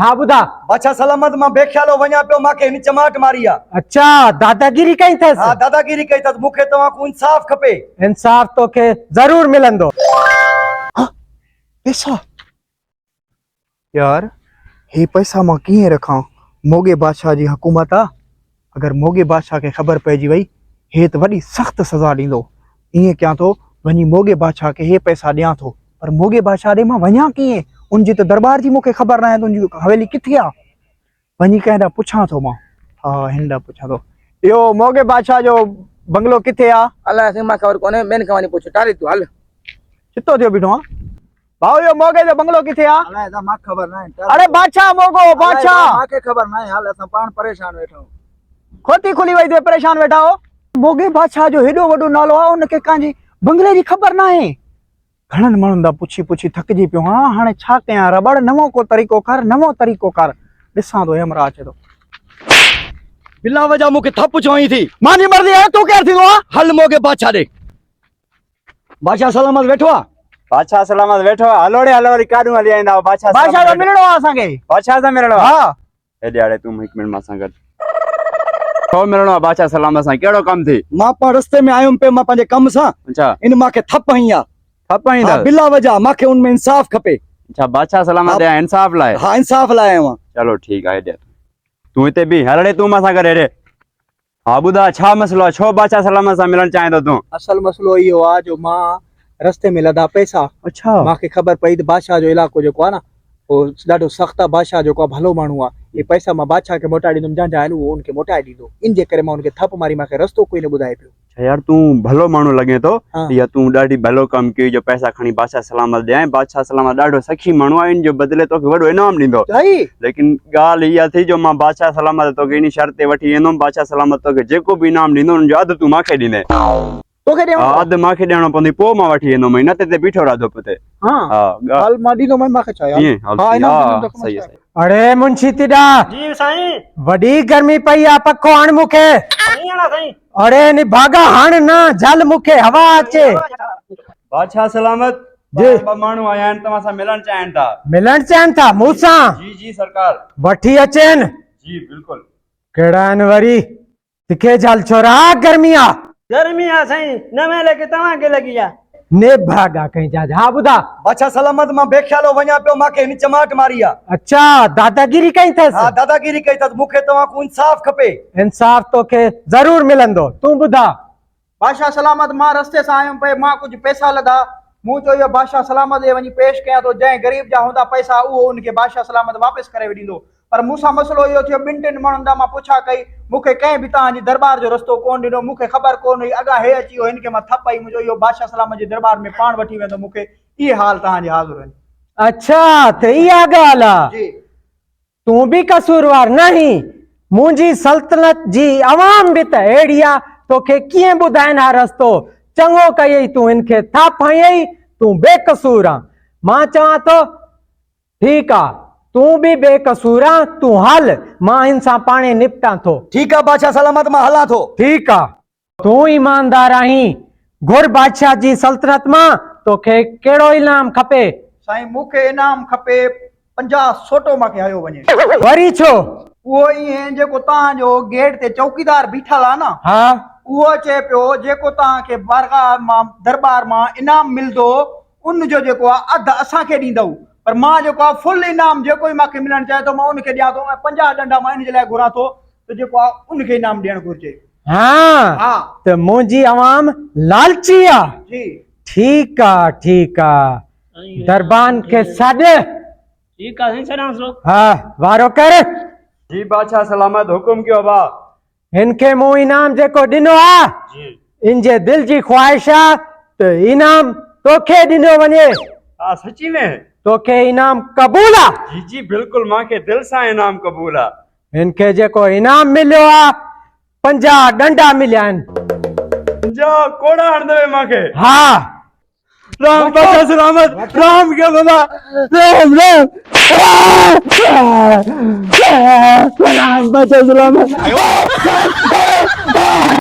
हाँ बुधा। बादशाह सलामत मां बेख्यालो वञा पियो मांखे हिन चमाट मारी आ। अच्छा दादागिरी कई थस। हाँ दादागिरी कई अथसि। मूंखे तव्हां को इंसाफ खपे। इंसाफ तो के जरूर मिलंदो। पैसा यार हे पैसा मां कीअं रखां? मोगे बादशाह जी हुकूमत आ। अगर मोगे बादशाह के खबर पइजी वई हे त वॾी सख्त सज़ा ॾींदो। ईअं कयां थो वञी मोगे बादशाह के हे पैसा ॾियां थो, पर मोगे बादशाह ॾे मां वञां कीअं? उनजी त दरबार जी मूंखे ख़बर न आहे, तुंहिंजी हवेली किथे आ? वञी कंहिं ॾांहुं पुछां थो मां। हाँ हिन ॾांहुं पुछां थो, इहो मोगे बादशाह जो बंगलो किथे आ? अल्लाह से मां खबर कोने, मैंने कहानी पूछो टारी तू हल। चितो थियो बीठो आ भाऊ, इहो मोगे जो बंगलो किथे आ? अल्लाह दा मां खबर ना है। अरे बादशाह मोगो बादशाह मांखे खबर ना है। हाल असां पाण परेशान वेठो। खोती खुली वई ते परेशान वेठा हो। मोगे बादशाह जो हेॾो वॾो नालो आहे, उनखे कांजी बंगले जी ख़बर न आहे। घणनि माण्हुनि दा पुछी पुछी थकिजी पियो आहियां। हाणे छा कयां रबड़? नवों को तरीक़ो कर, नवों तरीक़ो कर। ॾिसां थो हेमरा अचे थो। बिला वजह मूंखे थप चवई थी। मुंहिंजी मर्ज़ी आहे, तूं केरु थींदो आहे? हल मोगे बादशाह ॾे। बादशाह सलामत वेठो आ। बादशाह सलामत वेठो आहे। हलोड़े हलो वरी काॾूं हली आईंदा आहियो? बादशाह बादशाह जो मिलणो आहे असांखे। बादशाह सां मिलणो आहे? हा हेॾे हाणे तूं हिकु मिनट मां सां गॾु छो मिलणो आहे? बादशाह सलामत सां कहिड़ो कमु थी? मां पाण रस्ते में आयुमि पे, मां पंहिंजे कम सां। अच्छा इन मांखे थप हई आ। थप आईंदा? हाँ, बिला वजह मांखे उन में इंसाफ खपे। अच्छा बादशाह सलामत या इंसाफ लाइ? हाँ इंसाफ लाइ आयो आहियां। चलो ठीकु आहे। हेॾे तूं हिते बि हलड़े तूं मां सां गॾु हेॾे। हा ॿुधा छा मसलो आहे? छो बादशाह सलामत सां मिलणु चाहीं थो तूं? असल मसलो इहो आहे जो मां रस्ते में लधा पैसा। अच्छा मांखे ख़बर पई त बादशाह जो इलाइक़ो जेको आहे न उहो ॾाढो सख़्तु आहे। बादशाह जेको आहे भलो माण्हू आहे। ये पैसा मां बादशाह खे मोटाए ॾींदुमि, जंहिंजा आहिनि उहो उनखे मोटाए ॾींदो। इन जे करे मां उनखे थप मारी, मूंखे रस्तो कोई न ॿुधाए पियो। अच्छा यार तूं भलो माण्हू लॻे थो। हाँ। या तूं ॾाढी भलो कमु कयो जो पैसा खणी बादशाह सलामत ॾियां। बादशाह सलामत ॾाढो सखी माण्हू आहे, इन जो बदिले तोखे वॾो इनाम ॾींदो। लेकिन ॻाल्हि इहा थी जो मां बादशाह सलामत तोखे इन शर्त ते वठी वेंदुमि, बादशाह सलामत तोखे जेको बि इनाम ॾींदो उनजो अधु तूं मूंखे ॾींदे। तोखे ॾियणो? अधु मूंखे ॾियणो पवंदी, पोइ मां वठी वेंदुमि। न त बीठो रहंदो पुते। हाँ हाल मां ॾींदोमांइ, मूंखे छा यार। हाँ इनाम ॾींदुमि तोखे। सही आहे। अरे मुंशी तिडा जी साईं। वडी गर्मी पई आ, पखो हण मुखे। नहीं आना साईं। अरे नि भागा हण ना, जल मुखे हवा अचे। बादशाह सलामत जी। ॿ माण्हू आया आहिनि तव्हां सां मिलणु चाहिनि था। मिलण चाहिनि था मूंसां? जी जी सरकार। वठी अचेनि। जी बिल्कुलु। कहिड़ा आहिनि वरी? तिखे जल छोरा गर्मी आ। गर्मी आ साईं, न मैं लेके तव्हां के लगी आ। ने भागा कहीं जा। हाँ बुधा। बादशाह सलामत मां बेख्यालो वञा पियो मांखे हिन चमाट मारी आ। अच्छा दादागिरी कई थस। हाँ दादागिरी कई अथसि। मूंखे तव्हां को इंसाफ खपे। इंसाफ तो के जरूर मिलंदो। तू बुधा। बादशाह सलामत मां रस्ते सां आयुमि पे, मां कुछ पैसा लधा। मूं चयो बादशाह सलामत ॾे वञी पेश कयां थो, जंहिं गरीब जा हूंदा पैसा उहो उनखे बादशाह सलामत वापसि करे ॾींदो। पर मूंसां मसलो इहो थियो, ॿिनि टिनि माण्हुनि ॾांहुं मां पुछा कई, मूंखे कंहिं बि तव्हांजी दरबार जो रस्तो कोन ॾिनो। मूंखे ख़बर कोन हुई, अॻां हे अची वियो, हिनखे मां थप आई, मुंहिंजो इहो बादशाह सलामत जी दरबार में पाण वठी वेंदो। मूंखे इहे हाल तव्हांजे हाज़ुर आहिनि। अच्छा तो इहा ॻाल्हि आ। जी तू भी कसूरवार नहीं। मुंहिंजी सल्तनत जी अवाम भी त अहिड़ी आ, तोखे कीअं ॿुधाइनि हा रस्तो। चङो कयई तूं इनखे थप हयई, तूं बेकसूर आ। मां चवां थो ठीकु आ, तू भी बेकसूर आ, तू हल, मां हिन सां पाणे निपटां थो। ठीक है बादशाह सलामत मां हलां थो। ठीक आ, तू ईमानदार आहीं। घुर बादशाह जी सल्तनत मां तोखे कहिड़ो इनाम खपे? साईं मूंखे इनाम खपे 50 सोटो मूंखे हयो वञे। वरी छो? उहो ईअं जेको तव्हांजो गेट ते चौकीदार बीठल आहे न, हाँ उहो चए पियो जेको तव्हांखे बारगाह मां दरबार मां इनाम मिलंदो उनजो जेको आहे अधु असांखे ॾींदव। पर मां जेको आहे फुल इनाम जेको ई मूंखे मिलणु चाहे थो मां उनखे ॾियां थो। ऐं 50 डंडा मां इन जे लाइ घुरां थो त जेको आहे उनखे इनाम ॾियणु घुरिजे। हाँ हाँ तो मुंहिंजी अवाम लालची आ। जी ठीक आ ठीक आ, दरबान के सॾ। ठीक है सलाम सो। हाँ वारो कर। जी बादशाह सलामत हुकुम कयो बा। इनखे मूं इनाम जेको ॾिनो आ, इन जे दिल जी ख्वाहिश आ तो इनाम तोखे ॾिनो वञे। हा सची में? तोखे इनाम क़बूल आ? जी जी बिल्कुल, मांखे दिल सां इनाम क़बूल आ। इनखे जेको इनाम मिलियो आ 50 डंडा मिलिया आहिनि। 50 कोड़ा हणंदवे मांखे? हाँ राम बादशाह सलामत, राम के बाबा, राम राम राम बादशाह सलामत।